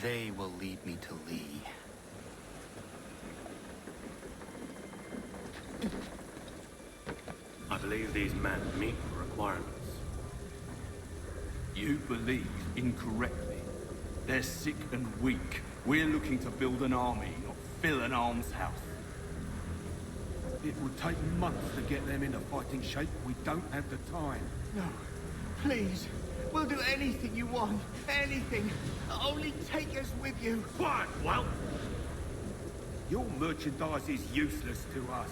They will lead me to Lee. I believe these men meet the requirements. You believe incorrectly. They're sick and weak. We're looking to build an army, not fill an almshouse. It would take months to get them into fighting shape. We don't have the time. No. Please. We'll do anything you want. Anything. Only take us with you. Quiet, well. Your merchandise is useless to us.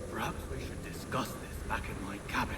Perhaps we should discuss this back in my cabin.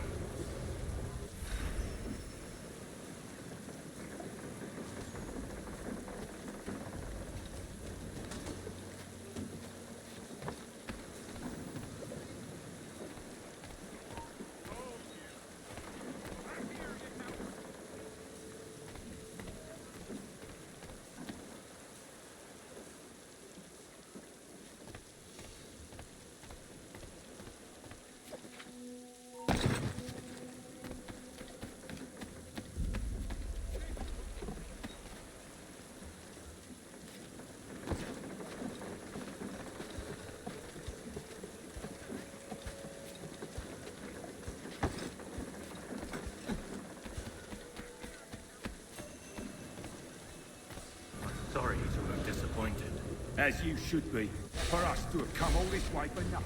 Sorry to have disappointed. As you should be. For us to have come all this way for nothing.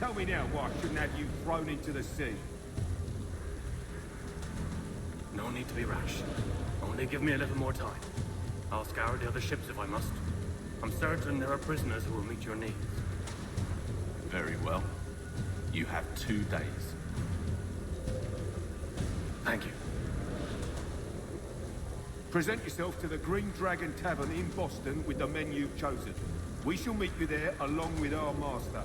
Tell me now why I shouldn't have you thrown into the sea. No need to be rash. Only give me a little more time. I'll scour the other ships if I must. I'm certain there are prisoners who will meet your needs. Very well. You have 2 days. Thank you. Present yourself to the Green Dragon Tavern in Boston with the men you've chosen. We shall meet you there along with our master.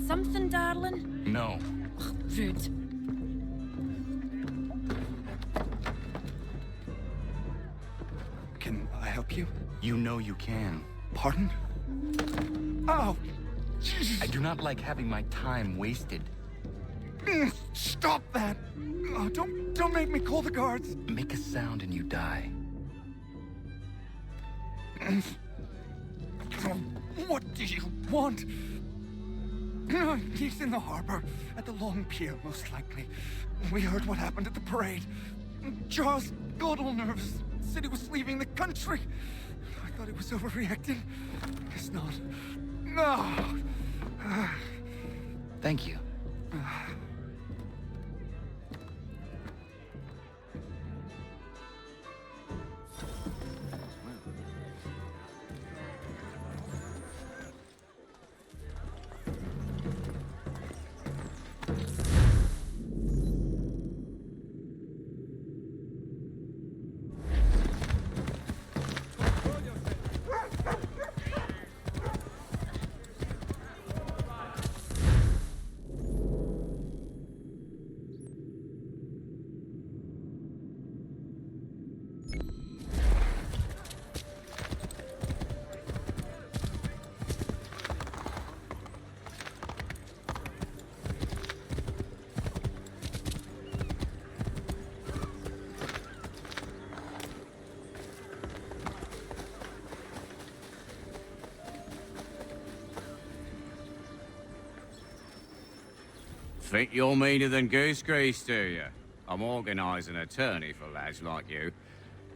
Something, darling? No. Ugh, rude. Can I help you? You know you can. Pardon? Oh! I do not like having my time wasted. Stop that! Oh, don't make me call the guards! Make a sound and you die. What do you want? He's in the harbor, at the Long Pier, most likely. We heard what happened at the parade. Charles got all nervous, said he was leaving the country. I thought he was overreacting. Guess not. No! Thank you. Think you're meaner than goose grease, do you? I'm organising an attorney for lads like you.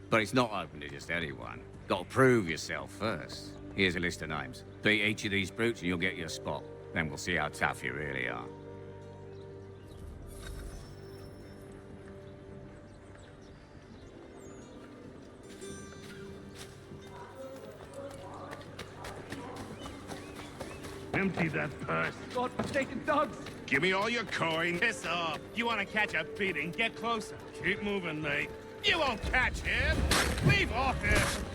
But it's not open to just anyone. Got to prove yourself first. Here's a list of names. Beat each of these brutes and you'll get your spot. Then we'll see how tough you really are. Empty that purse. God forsaken dogs! Give me all your coin. Piss off. You want to catch a beating? Get closer. Keep moving, Nate. You won't catch him. Leave off him.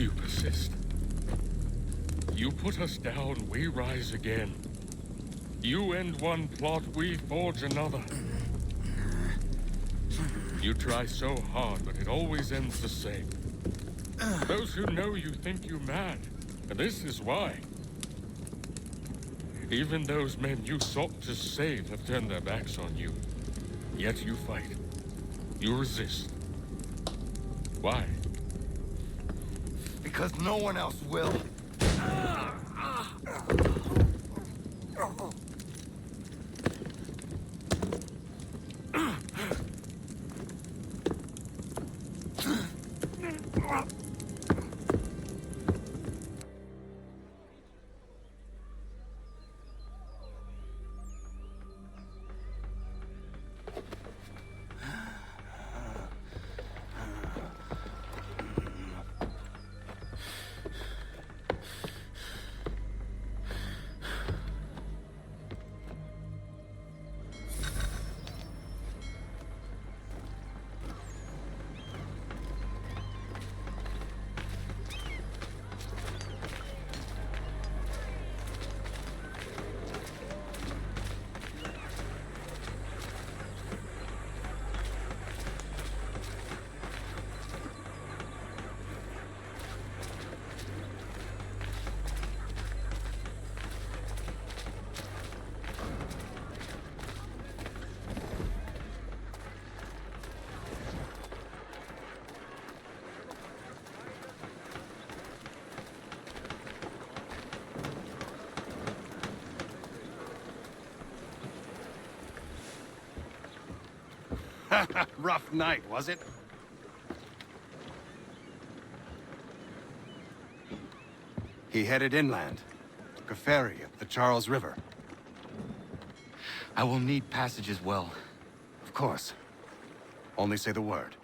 You persist. You put us down, we rise again. You end one plot, we forge another. You try so hard, but it always ends the same. Those who know you think you mad, and this is why. Even those men you sought to save have turned their backs on you. Yet you fight. You resist. Why? Because no one else will. Rough night, was it? He headed inland. Took a ferry up the Charles River. I will need passage as well. Of course. Only say the word.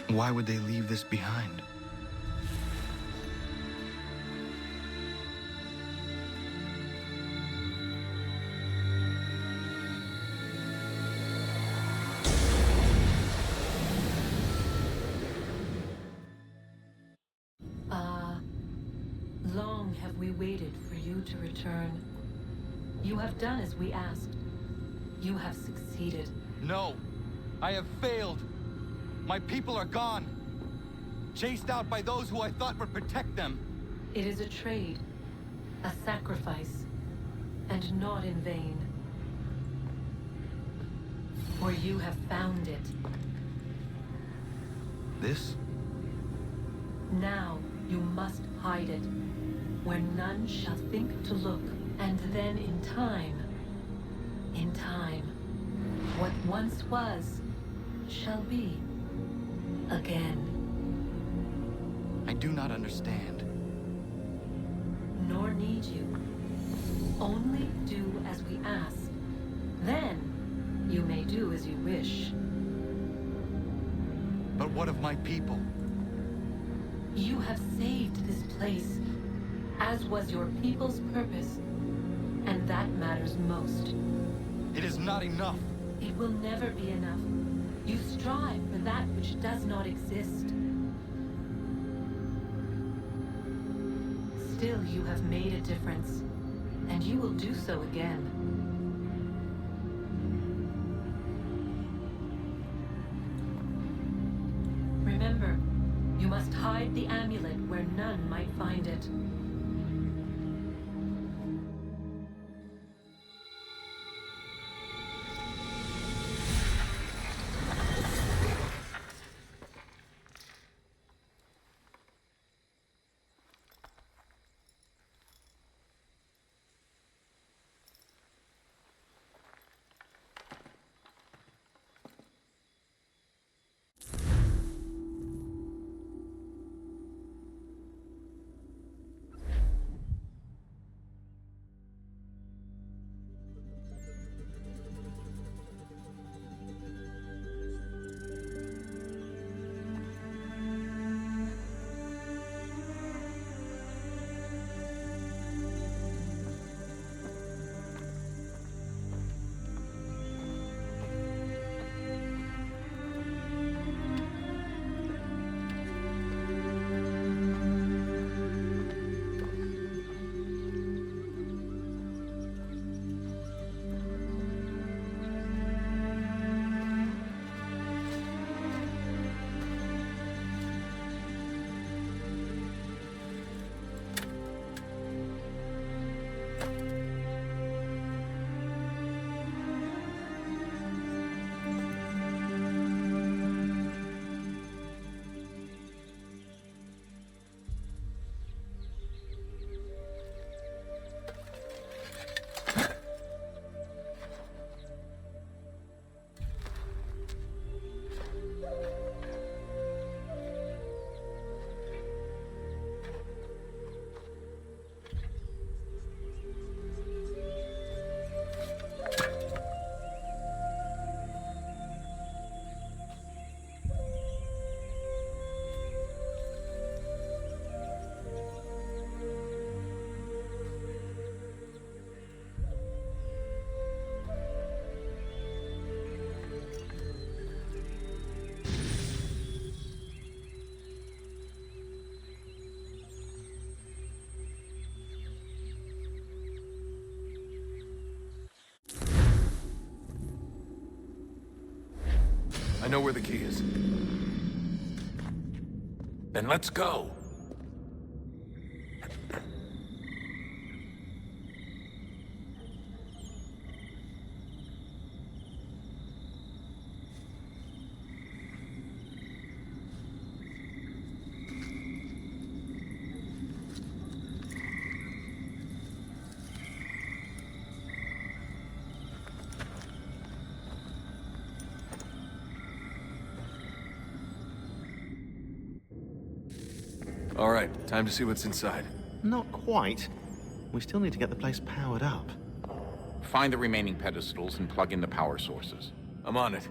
Why would they leave this behind? Long have we waited for you to return. You have done as we asked. You have succeeded. No! I have failed! My people are gone! Chased out by those who I thought would protect them! It is a trade, a sacrifice, and not in vain. For you have found it. This? Now you must hide it, where none shall think to look, and then in time, what once was, shall be, again. I do not understand. Nor need you. Only do as we ask. Then, you may do as you wish. But what of my people? You have saved this place, as was your people's purpose, and that matters most. It is not enough. It will never be enough. You strive for that which does not exist. Still, you have made a difference, and you will do so again. Remember, you must hide the amulet where none might find it. I know where the key is. Then let's go. All right, time to see what's inside. Not quite. We still need to get the place powered up. Find the remaining pedestals and plug in the power sources. I'm on it.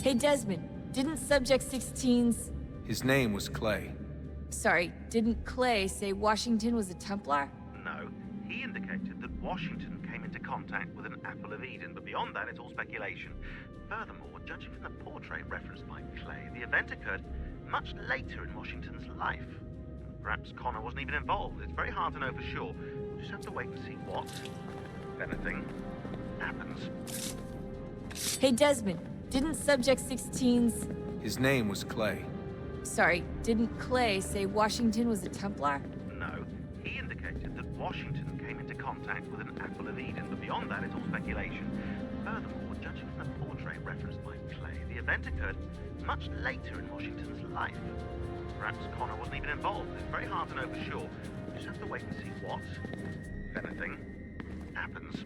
Hey, Desmond, didn't Subject 16's... His name was Clay. Sorry, didn't Clay say Washington was a Templar? No, he indicated that Washington came into contact with an Apple of Eden, but beyond that, it's all speculation. Furthermore, judging from the portrait referenced by Clay, the event occurred much later in Washington's life. Perhaps Connor wasn't even involved. It's very hard to know for sure. We'll just have to wait and see what, if anything, happens. Hey, Desmond, didn't Subject 16's... His name was Clay. Sorry, didn't Clay say Washington was a Templar? No, he indicated that Washington came into contact with an Apple of Eden, but beyond that, it's all speculation. Furthermore, judging from the portrait referenced by Clay, the event occurred much later in Washington's life. Perhaps Connor wasn't even involved. It's very hard to know for sure. We'll just have to wait and see what, if anything, happens.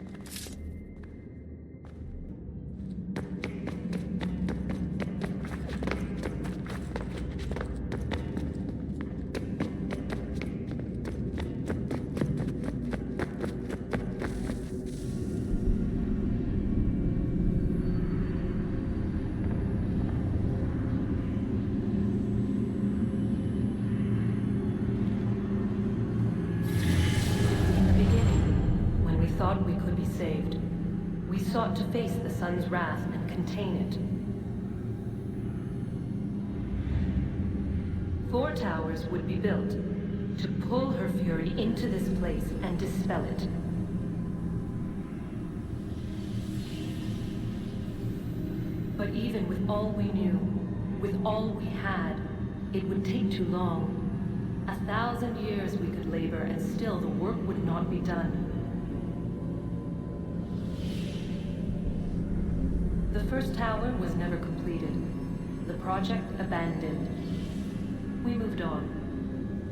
Sought to face the sun's wrath and contain it. 4 towers would be built to pull her fury into this place and dispel it. But even with all we knew, with all we had, it would take too long. 1,000 years we could labor and still the work would not be done. The first tower was never completed. The project abandoned. We moved on.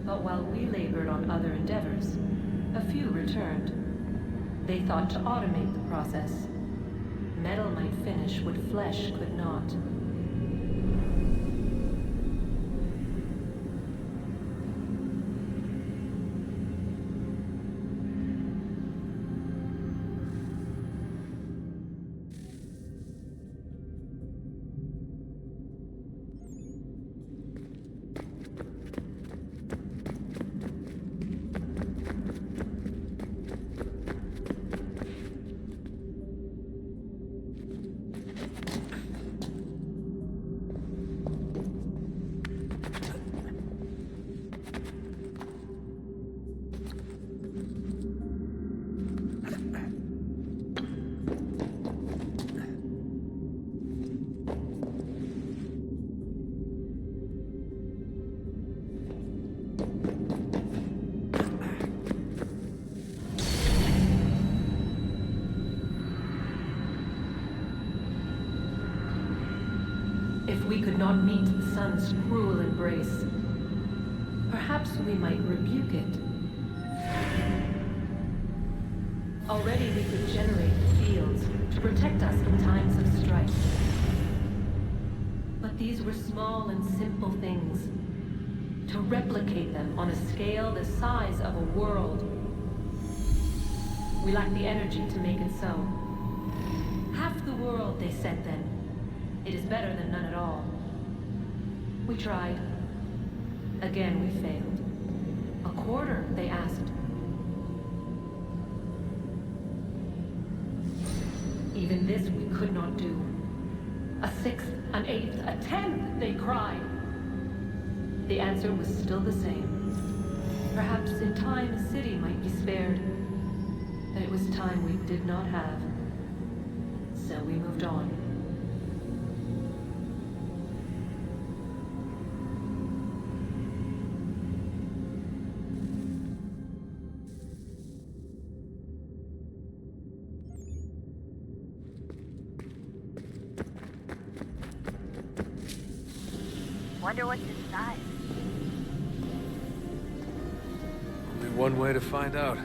But while we labored on other endeavors, a few returned. They thought to automate the process. Metal might finish what flesh could not. We could not meet the sun's cruel embrace. Perhaps we might rebuke it. Already we could generate fields to protect us in times of strife. But these were small and simple things. To replicate them on a scale the size of a world. We lacked the energy to make it so. Half the world, they said then. It is better than none at all. We tried. Again, we failed. A quarter, they asked. Even this we could not do. A sixth, an eighth, a tenth, they cried. The answer was still the same. Perhaps in time a city might be spared. But it was time we did not have. So we moved on. Wonder what's inside. Only one way to find out.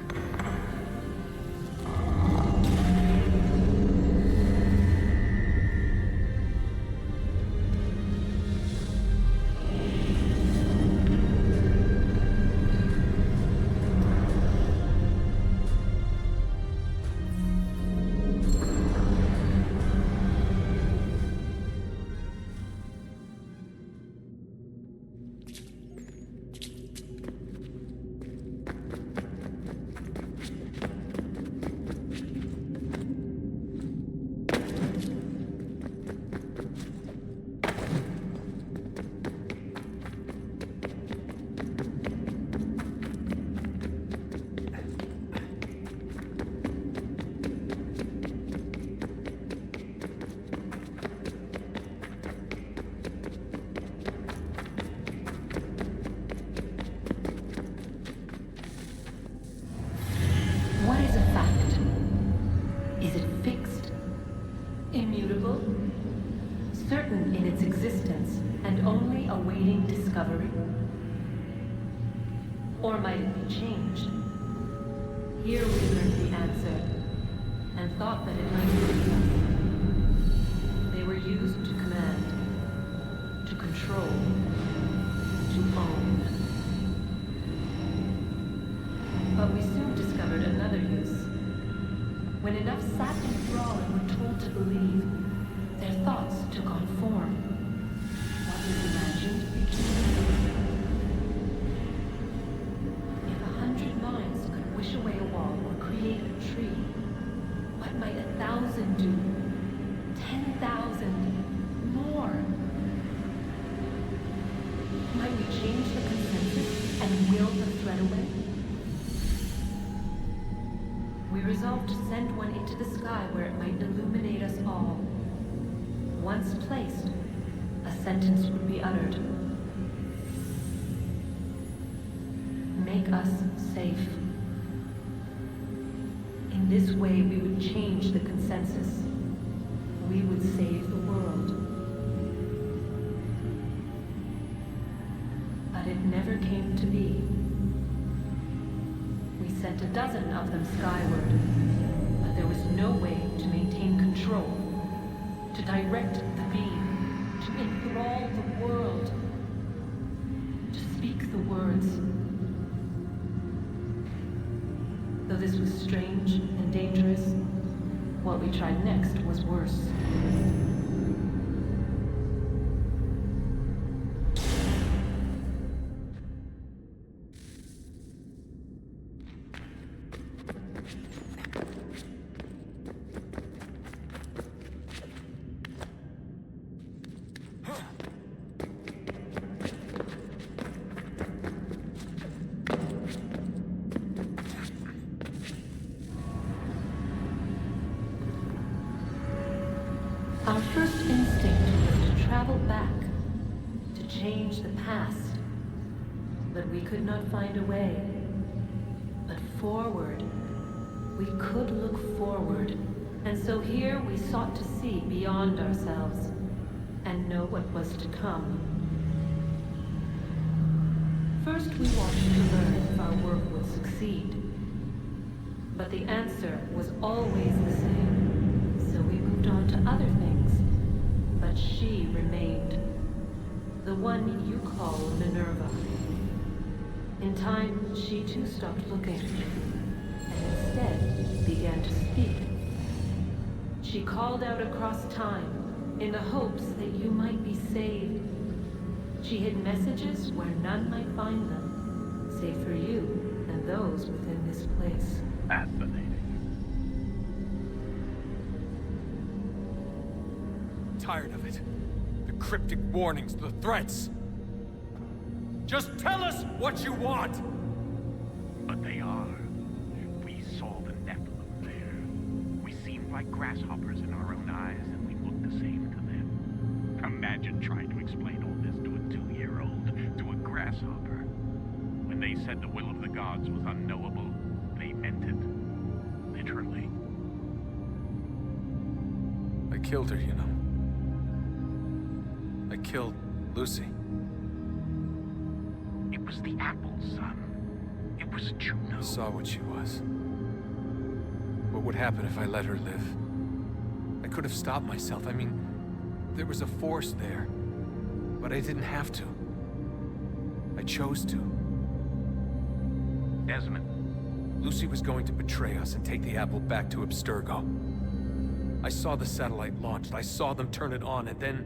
in its existence and only awaiting discovery? Or might it be changed? Here we learned the answer, and thought that it might save us. They were used to command, to control, to own. But we soon discovered another use. When enough sat in thrall and were told to believe, their thoughts took on form. What was imagined became. If 100 minds could wish away a wall or create a tree, what might 1,000 do? 10,000 more? Might we change the consensus and will the thread away? We resolved to send one into the sky where it might illuminate us all. Once placed, a sentence would be uttered. Make us safe. In this way, we would change the consensus. We would save the world. But it never came to be. We sent a dozen of them skyward, but there was no way to maintain control, to direct the beam, to enthrall the world, to speak the words. Though this was strange and dangerous, what we tried next was worse. Our first instinct was to travel back, to change the past. But we could not find a way. But forward, we could look forward. And so here we sought to see beyond ourselves, and know what was to come. First we watched to learn if our work would succeed. But the answer was always the same, so we moved on to other things. But she remained. The one you call Minerva. In time, she too stopped looking, and instead began to speak. She called out across time, in the hopes that you might be saved. She hid messages where none might find them, save for you and those within this place. Fascinating. Tired of it. The cryptic warnings, the threats. Just tell us what you want! But they are. We saw the Nephilim there. We seemed like grasshoppers in our own eyes, and we looked the same to them. Imagine trying to explain all this to a 2-year-old, to a grasshopper. When they said the will of the gods was unknowable, they meant it. Literally. I killed her, you know. I killed Lucy. It was the apple, son. It was Juno. I saw what she was. What would happen if I let her live? I could have stopped myself. I mean, there was a force there. But I didn't have to. I chose to. Desmond. Lucy was going to betray us and take the apple back to Abstergo. I saw the satellite launched. I saw them turn it on, and then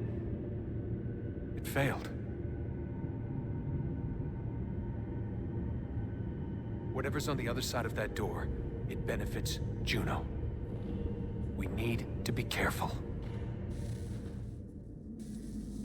it failed. Whatever's on the other side of that door, it benefits Juno. We need to be careful.